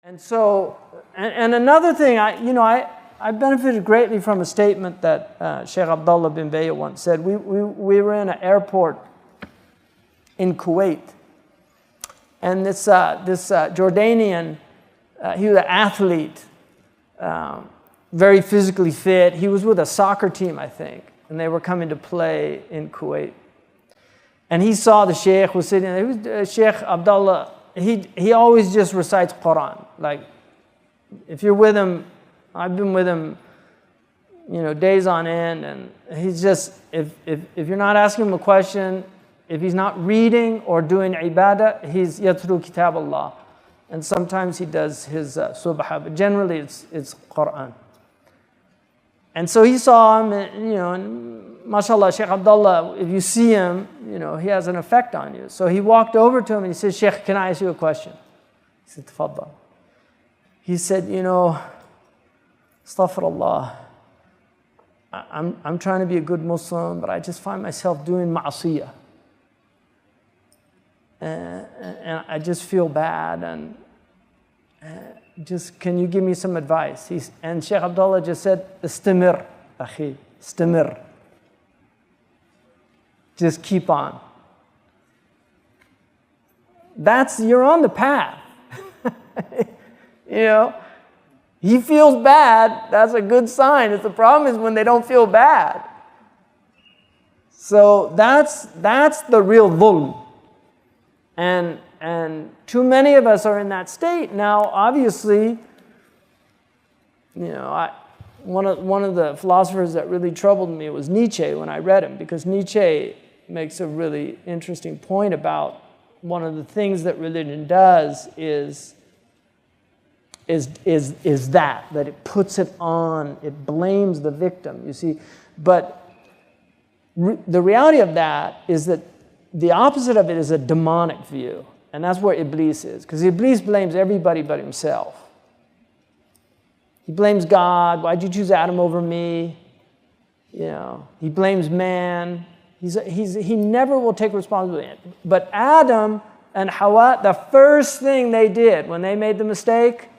And so, and another thing, I benefited greatly from a statement that Sheikh Abdullah bin Bayy once said. We were in an airport in Kuwait, and this Jordanian, he was an athlete, very physically fit. He was with a soccer team, I think, and they were coming to play in Kuwait. And he saw the Sheikh was sitting there. He was, Sheikh Abdullah, he always just recites Qur'an. Like, if you're with him, I've been with him, days on end, and he's just, if you're not asking him a question, if he's not reading or doing ibadah, he's yatlu kitab Allah. And sometimes he does his subha, but generally it's Qur'an. And so he saw him, and mashallah, Sheikh Abdullah, if you see him, he has an effect on you. So he walked over to him and he said, Sheikh, can I ask you a question? He said, Tafaddal. He said, astaghfirullah, I'm trying to be a good Muslim, but I just find myself doing ma'asiyah. And I just feel bad, and just, can you give me some advice? And Sheikh Abdullah just said, istamir, akhi, istamir. Just keep on. You're on the path. He feels bad, that's a good sign. The problem is when they don't feel bad. So that's the real dhulm. And too many of us are in that state. Now, obviously, one of the philosophers that really troubled me was Nietzsche when I read him, because Nietzsche makes a really interesting point about one of the things that religion does is that it puts it on, it blames the victim, you see. But the reality of that is that the opposite of it is a demonic view. And that's where Iblis is. Because Iblis blames everybody but himself. He blames God. Why'd you choose Adam over me? He blames man. He never will take responsibility. But Adam and Hawa, the first thing they did when they made the mistake,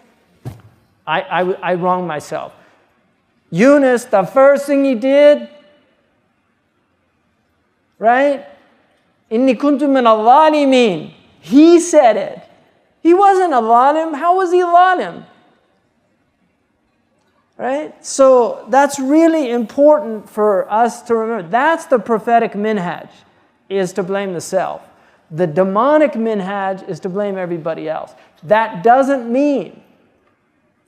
I wronged myself. Yunus, the first thing he did, right? Inni kuntu min al-zalimin. He said it. He wasn't a zalim. How was he a zalim? Right? So that's really important for us to remember. That's the prophetic minhaj, is to blame the self. The demonic minhaj is to blame everybody else. That doesn't mean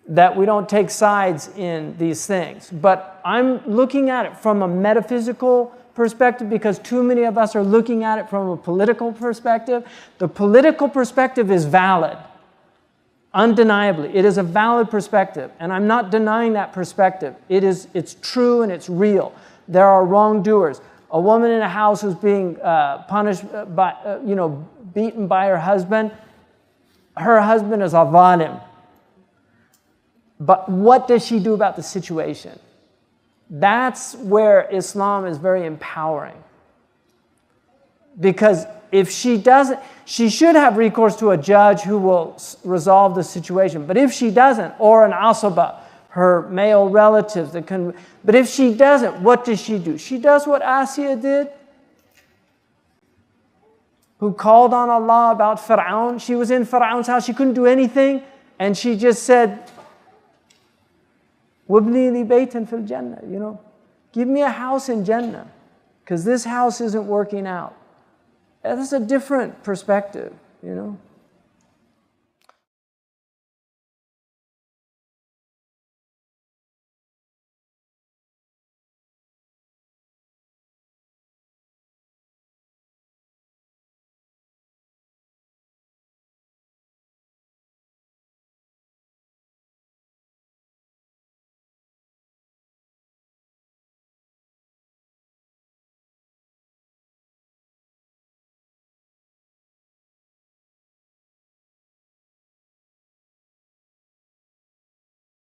that we don't take sides in these things. But I'm looking at it from a metaphysical perspective because too many of us are looking at it from a political perspective. The political perspective is valid. Undeniably, it is a valid perspective, and I'm not denying that perspective. It's true and it's real. There are wrongdoers. A woman in a house who's being punished by, beaten by her husband is a zalim. But what does she do about the situation? That's where Islam is very empowering. Because if she doesn't, she should have recourse to a judge who will resolve the situation. But if she doesn't, or an asaba, her male relatives that can, but if she doesn't, what does she do? She does what Asiya did, who called on Allah about Fir'aun. She was in Fir'aun's house, she couldn't do anything, and she just said, وَابْنِي لِي بَيْتًا فِي الْجَنَّةِ, give me a house in Jannah, because this house isn't working out. That's a different perspective,